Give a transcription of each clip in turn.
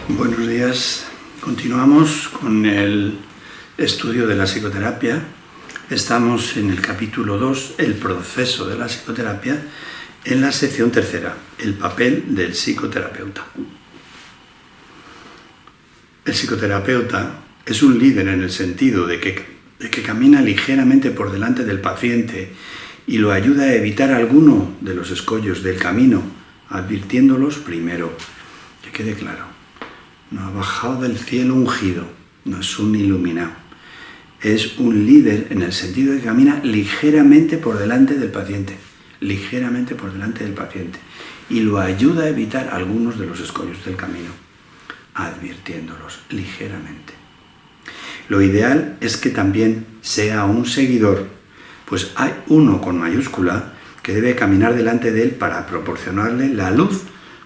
Buenos días. Continuamos con el estudio de la psicoterapia. Estamos en el capítulo 2, el proceso de la psicoterapia, en la sección tercera, el papel del psicoterapeuta. El psicoterapeuta es un líder en el sentido de que camina ligeramente por delante del paciente y lo ayuda a evitar alguno de los escollos del camino, advirtiéndolos primero. Que quede claro, no ha bajado del cielo ungido, no es un iluminado. Es un líder en el sentido de que camina ligeramente por delante del paciente, y lo ayuda a evitar algunos de los escollos del camino, advirtiéndolos ligeramente. Lo ideal es que también sea un seguidor, pues hay uno con mayúscula que debe caminar delante de él para proporcionarle la luz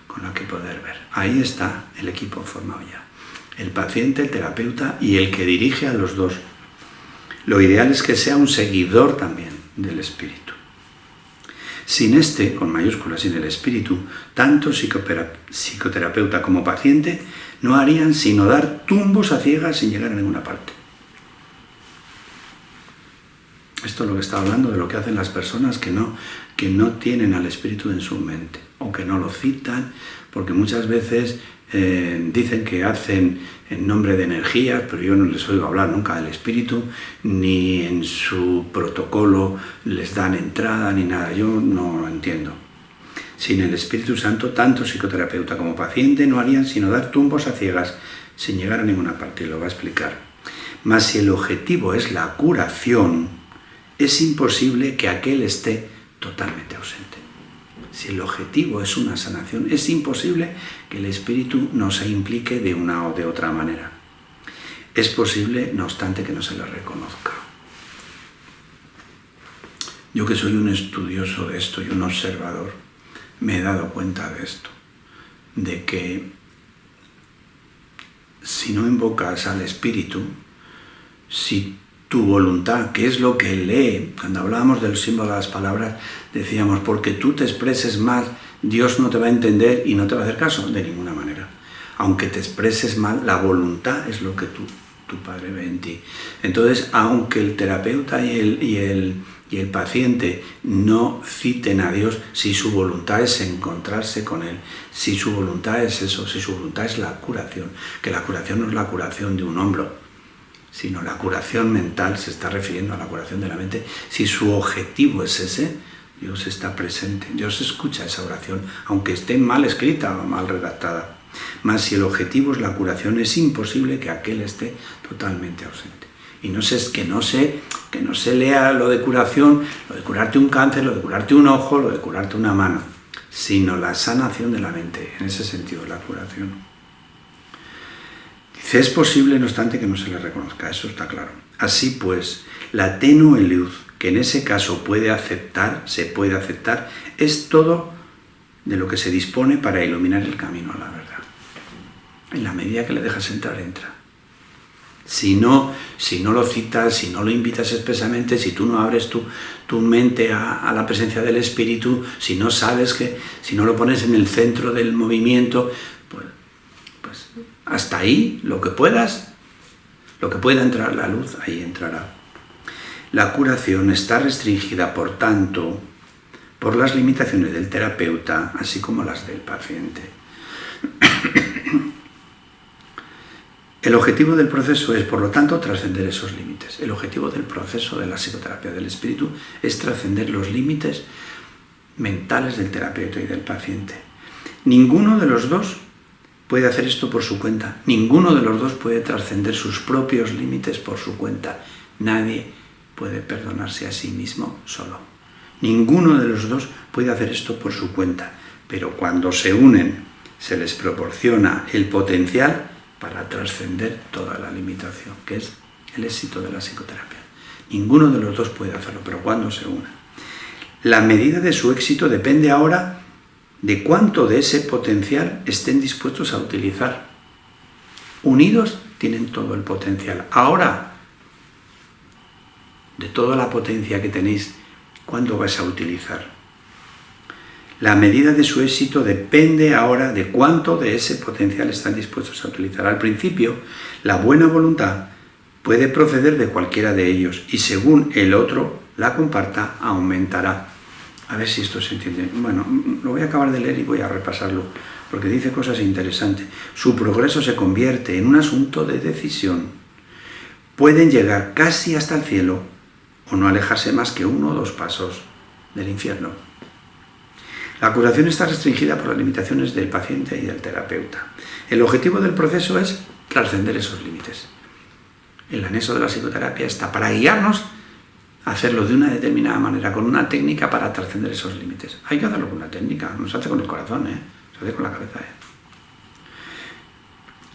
con la que poder ver. Ahí está el equipo formado ya. El paciente, el terapeuta y el que dirige a los dos. Lo ideal es que sea un seguidor también del espíritu. Sin este, con mayúsculas, sin el espíritu, tanto psicoterapeuta como paciente no harían sino dar tumbos a ciegas sin llegar a ninguna parte. Esto es lo que está hablando de lo que hacen las personas que no tienen al espíritu en su mente o que no lo citan, porque muchas veces dicen que hacen en nombre de energías, pero yo no les oigo hablar nunca del espíritu, ni en su protocolo les dan entrada ni nada, yo no lo entiendo. Sin el Espíritu Santo, tanto psicoterapeuta como paciente no harían sino dar tumbos a ciegas sin llegar a ninguna parte, y lo va a explicar. Mas si el objetivo es la curación, es imposible que aquel esté totalmente ausente. Si el objetivo es una sanación, es imposible que el espíritu no se implique de una o de otra manera. Es posible, no obstante, que no se le reconozca. Yo, que soy un estudioso de esto y un observador, me he dado cuenta de esto, de que si no invocas al espíritu, si tu voluntad, que es lo que lee, cuando hablábamos del símbolo de las palabras, decíamos, porque tú te expreses mal, Dios no te va a entender y no te va a hacer caso, de ninguna manera. Aunque te expreses mal, la voluntad es lo que tu Padre ve en ti. Entonces, aunque el terapeuta y el paciente no citen a Dios, si su voluntad es encontrarse con Él, si su voluntad es eso, si su voluntad es la curación, que la curación no es la curación de un hombro, sino la curación mental, se está refiriendo a la curación de la mente. Si su objetivo es ese, Dios está presente, Dios escucha esa oración, aunque esté mal escrita o mal redactada. Mas si el objetivo es la curación, es imposible que aquel esté totalmente ausente. Y no se lea lo de curación, lo de curarte un cáncer, lo de curarte un ojo, lo de curarte una mano, sino la sanación de la mente, en ese sentido la curación. Dice, es posible, no obstante, que no se le reconozca, eso está claro. Así pues, la tenue luz que en ese caso se puede aceptar, es todo de lo que se dispone para iluminar el camino a la verdad. En la medida que le dejas entrar, entra. Si no lo citas, si no lo invitas expresamente, si tú no abres tu mente a la presencia del Espíritu, si no sabes si no lo pones en el centro del movimiento, pues hasta ahí, lo que pueda entrar la luz, ahí entrará. La curación está restringida, por tanto, por las limitaciones del terapeuta, así como las del paciente. El objetivo del proceso es, por lo tanto, trascender esos límites. El objetivo del proceso de la psicoterapia del espíritu es trascender los límites mentales del terapeuta y del paciente. Ninguno de los dos puede hacer esto por su cuenta. Ninguno de los dos puede trascender sus propios límites por su cuenta. Nadie puede perdonarse a sí mismo solo. Ninguno de los dos puede hacer esto por su cuenta. Pero cuando se unen, se les proporciona el potencial para trascender toda la limitación, que es el éxito de la psicoterapia. Ninguno de los dos puede hacerlo, pero cuando se unen. La medida de su éxito depende ahora de cuánto de ese potencial estén dispuestos a utilizar. Unidos tienen todo el potencial. Ahora, de toda la potencia que tenéis, ¿cuánto vais a utilizar? La medida de su éxito depende ahora de cuánto de ese potencial están dispuestos a utilizar. Al principio, la buena voluntad puede proceder de cualquiera de ellos y según el otro la comparta, aumentará. A ver si esto se entiende. Bueno, lo voy a acabar de leer y voy a repasarlo, porque dice cosas interesantes. Su progreso se convierte en un asunto de decisión. Pueden llegar casi hasta el cielo o no alejarse más que 1 o 2 pasos del infierno. La curación está restringida por las limitaciones del paciente y del terapeuta. El objetivo del proceso es trascender esos límites. El anexo de la psicoterapia está para guiarnos a hacerlo de una determinada manera, con una técnica para trascender esos límites. Hay que hacerlo con una técnica, no se hace con el corazón, se hace con la cabeza.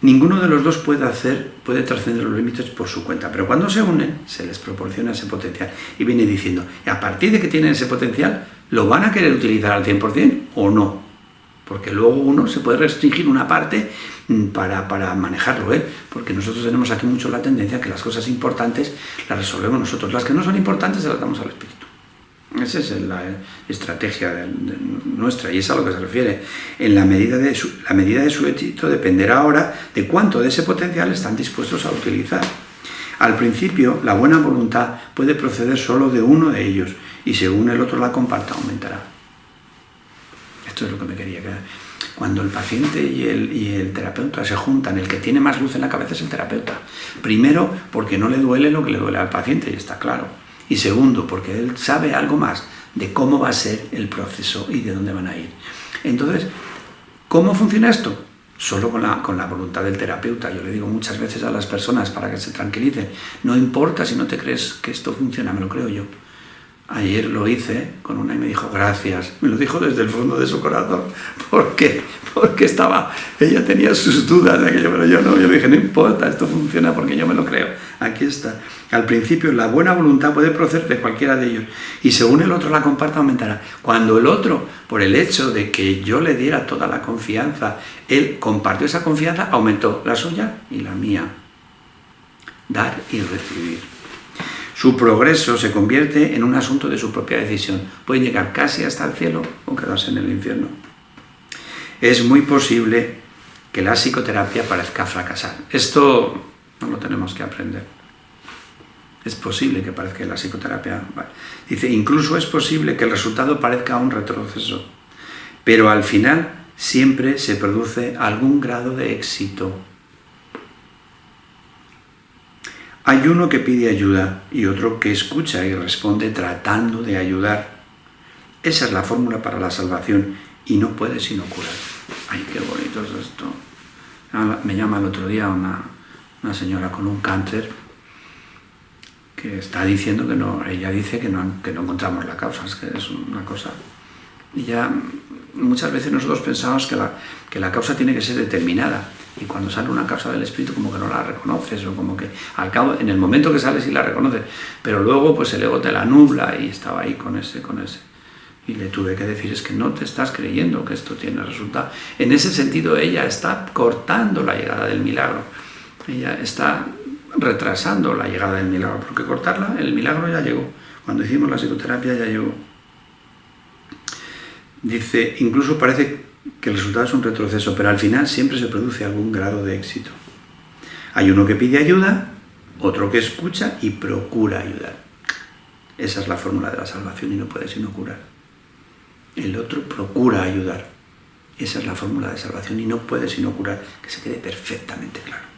Ninguno de los dos puede trascender los límites por su cuenta, pero cuando se unen se les proporciona ese potencial. Y viene diciendo, y a partir de que tienen ese potencial, ¿lo van a querer utilizar al 100% o no? Porque luego uno se puede restringir una parte para manejarlo él, porque nosotros tenemos aquí mucho la tendencia a que las cosas importantes las resolvemos nosotros, las que no son importantes se las damos al espíritu. Esa es la estrategia nuestra y es a lo que se refiere. La medida de su éxito dependerá ahora de cuánto de ese potencial están dispuestos a utilizar. Al principio, la buena voluntad puede proceder solo de uno de ellos y según el otro la comparta, aumentará. Esto es lo que me quería quedar. Cuando el paciente y el terapeuta se juntan, el que tiene más luz en la cabeza es el terapeuta. Primero, porque no le duele lo que le duele al paciente, y está claro. Y segundo, porque él sabe algo más de cómo va a ser el proceso y de dónde van a ir. Entonces, ¿cómo funciona esto? Solo con la voluntad del terapeuta. Yo le digo muchas veces a las personas para que se tranquilicen, no importa si no te crees que esto funciona, me lo creo yo. Ayer lo hice con una y me dijo gracias, me lo dijo desde el fondo de su corazón. ¿Por qué? Porque ella tenía sus dudas de aquello, pero yo no, yo le dije no importa, esto funciona porque yo me lo creo, aquí está. Al principio la buena voluntad puede proceder de cualquiera de ellos y según el otro la comparta aumentará. Cuando el otro, por el hecho de que yo le diera toda la confianza, él compartió esa confianza, aumentó la suya y la mía. Dar y recibir. Su progreso se convierte en un asunto de su propia decisión. Puede llegar casi hasta el cielo o quedarse en el infierno. Es muy posible que la psicoterapia parezca fracasar. Esto no lo tenemos que aprender. Es posible que parezca la psicoterapia. Dice, incluso es posible que el resultado parezca un retroceso. Pero al final siempre se produce algún grado de éxito. Hay uno que pide ayuda y otro que escucha y responde tratando de ayudar. Esa es la fórmula para la salvación y no puede sino curar. Ay, qué bonito es esto. Me llama el otro día una señora con un cáncer que está diciendo que no, ella dice que no encontramos la causa, es que es una cosa. Y ya muchas veces nosotros pensamos que la causa tiene que ser determinada. Y cuando sale una causa del espíritu como que no la reconoces, o como que al cabo, en el momento que sale sí la reconoces, pero luego pues el ego te la nubla y estaba ahí con ese. Y le tuve que decir, es que no te estás creyendo que esto tiene resultado. En ese sentido ella está cortando la llegada del milagro. Ella está retrasando la llegada del milagro, porque cortarla, el milagro ya llegó. Cuando hicimos la psicoterapia ya llegó. Dice, incluso parece que el resultado es un retroceso, pero al final siempre se produce algún grado de éxito. Hay uno que pide ayuda, otro que escucha y procura ayudar. Esa es la fórmula de la salvación y no puede sino curar. El otro procura ayudar. Esa es la fórmula de salvación y no puede sino curar, que se quede perfectamente claro.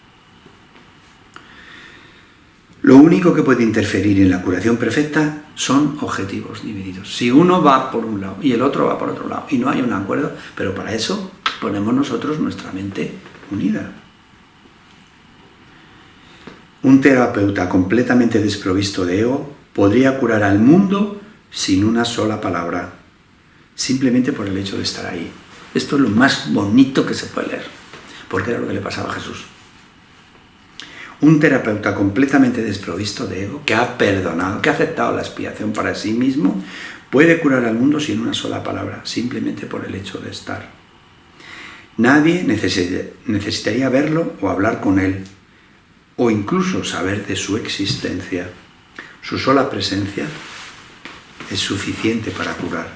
Lo único que puede interferir en la curación perfecta son objetivos divididos. Si uno va por un lado y el otro va por otro lado y no hay un acuerdo, pero para eso ponemos nosotros nuestra mente unida. Un terapeuta completamente desprovisto de ego podría curar al mundo sin una sola palabra, simplemente por el hecho de estar ahí. Esto es lo más bonito que se puede leer, porque era lo que le pasaba a Jesús. Un terapeuta completamente desprovisto de ego, que ha perdonado, que ha aceptado la expiación para sí mismo, puede curar al mundo sin una sola palabra, simplemente por el hecho de estar. Nadie necesitaría verlo o hablar con él, o incluso saber de su existencia. Su sola presencia es suficiente para curar.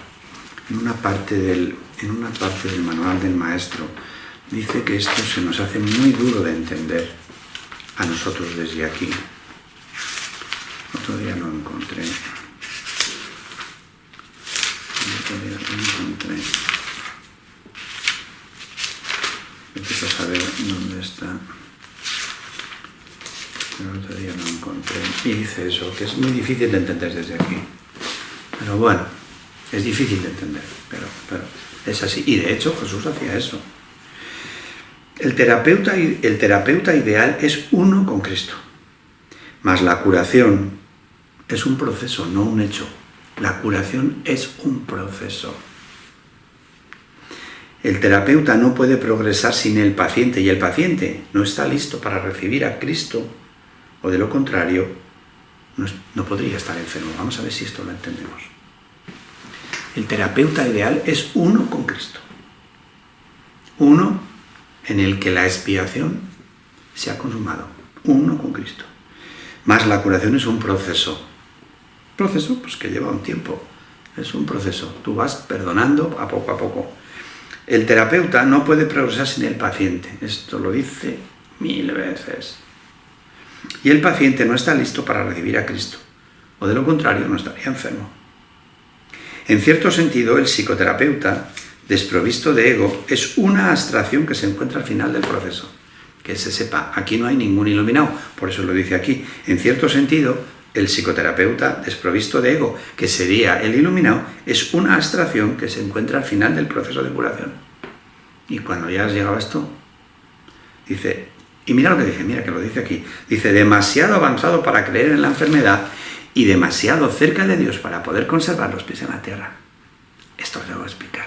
en una parte del manual del maestro, dice que esto se nos hace muy duro de entender a nosotros desde aquí. Otro día lo encontré. Empiezo a saber dónde está. Pero el otro día lo encontré. Y dice eso, que es muy difícil de entender desde aquí. Pero bueno, es difícil de entender, pero es así. Y de hecho Jesús hacía eso. El terapeuta ideal es uno con Cristo. Mas la curación es un proceso, no un hecho. La curación es un proceso. El terapeuta no puede progresar sin el paciente, y el paciente no está listo para recibir a Cristo, o de lo contrario, no podría estar enfermo. Vamos a ver si esto lo entendemos. El terapeuta ideal es uno con Cristo. Uno en el que la expiación se ha consumado. Uno con Cristo. Mas la curación es un proceso. Proceso pues que lleva un tiempo. Es un proceso. Tú vas perdonando a poco. El terapeuta no puede progresar sin el paciente. Esto lo dice 1000 veces. Y el paciente no está listo para recibir a Cristo. O de lo contrario, no estaría enfermo. En cierto sentido, el psicoterapeuta, desprovisto de ego, es una abstracción que se encuentra al final del proceso. Que se sepa, aquí no hay ningún iluminado, por eso lo dice aquí. En cierto sentido, el psicoterapeuta, desprovisto de ego, que sería el iluminado, es una abstracción que se encuentra al final del proceso de curación. Y cuando ya has llegado a esto, dice, y mira lo que dice, mira que lo dice aquí, dice, demasiado avanzado para creer en la enfermedad y demasiado cerca de Dios para poder conservar los pies en la tierra. Esto os debo explicar.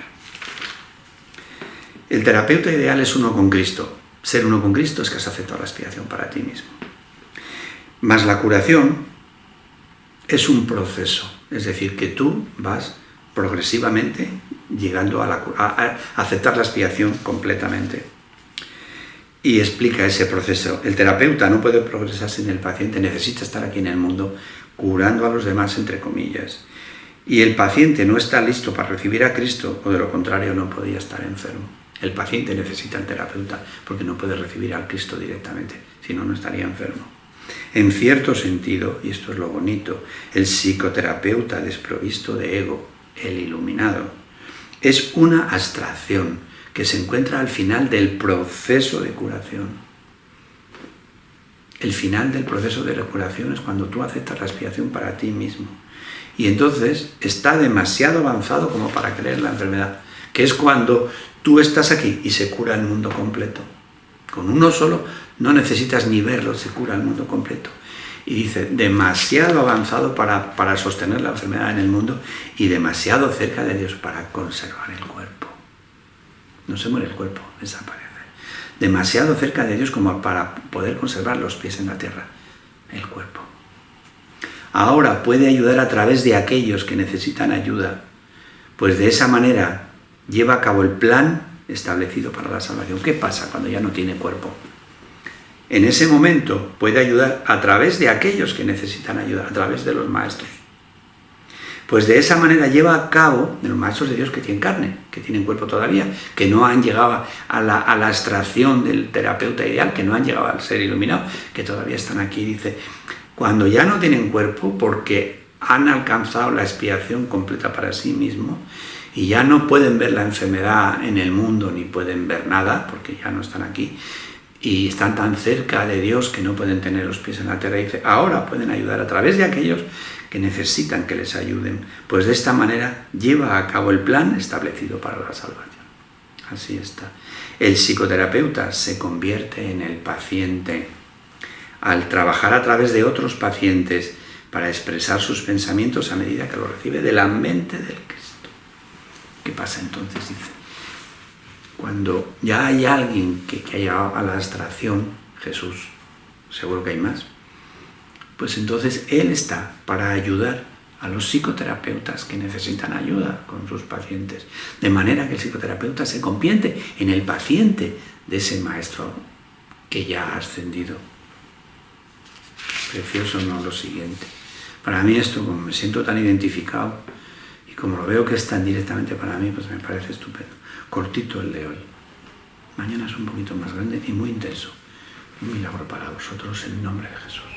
El terapeuta ideal es uno con Cristo. Ser uno con Cristo es que has aceptado la expiación para ti mismo. Mas la curación es un proceso, es decir, que tú vas progresivamente llegando a aceptar la expiación completamente. Y explica ese proceso. El terapeuta no puede progresar sin el paciente, necesita estar aquí en el mundo curando a los demás, entre comillas. Y el paciente no está listo para recibir a Cristo, o de lo contrario no podía estar enfermo. El paciente necesita al terapeuta porque no puede recibir al Cristo directamente, si no, no estaría enfermo. En cierto sentido, y esto es lo bonito, el psicoterapeuta desprovisto de ego, el iluminado, es una abstracción que se encuentra al final del proceso de curación. El final del proceso de curación es cuando tú aceptas la expiación para ti mismo. Y entonces está demasiado avanzado como para creer la enfermedad, que es cuando tú estás aquí y se cura el mundo completo. Con uno solo no necesitas ni verlo, se cura el mundo completo. Y dice, demasiado avanzado para sostener la enfermedad en el mundo y demasiado cerca de Dios para conservar el cuerpo. No se muere el cuerpo, desaparece. Demasiado cerca de Dios como para poder conservar los pies en la tierra, el cuerpo. Ahora puede ayudar a través de aquellos que necesitan ayuda, pues de esa manera lleva a cabo el plan establecido para la salvación. ¿Qué pasa cuando ya no tiene cuerpo? En ese momento puede ayudar a través de aquellos que necesitan ayuda, a través de los maestros. Pues de esa manera lleva a cabo de los maestros de Dios que tienen carne, que tienen cuerpo todavía, que no han llegado a la abstracción del terapeuta ideal, que no han llegado al ser iluminado, que todavía están aquí. Dice, cuando ya no tienen cuerpo porque han alcanzado la expiación completa para sí mismos y ya no pueden ver la enfermedad en el mundo ni pueden ver nada porque ya no están aquí y están tan cerca de Dios que no pueden tener los pies en la tierra, dice, ahora pueden ayudar a través de aquellos que necesitan que les ayuden, pues de esta manera lleva a cabo el plan establecido para la salvación. Así está. El psicoterapeuta se convierte en el paciente al trabajar a través de otros pacientes para expresar sus pensamientos a medida que los recibe de la mente del Cristo. ¿Qué pasa entonces? Dice, cuando ya hay alguien que ha llegado a la abstracción, Jesús, seguro que hay más, pues entonces Él está para ayudar a los psicoterapeutas que necesitan ayuda con sus pacientes, de manera que el psicoterapeuta se convierte en el paciente de ese maestro que ya ha ascendido. Precioso, ¿no? Lo siguiente. Para mí esto, como me siento tan identificado Y como lo veo que es tan directamente para mí, pues me parece estupendo. Cortito el de hoy. Mañana es un poquito más grande y muy intenso. Un milagro para vosotros en nombre de Jesús.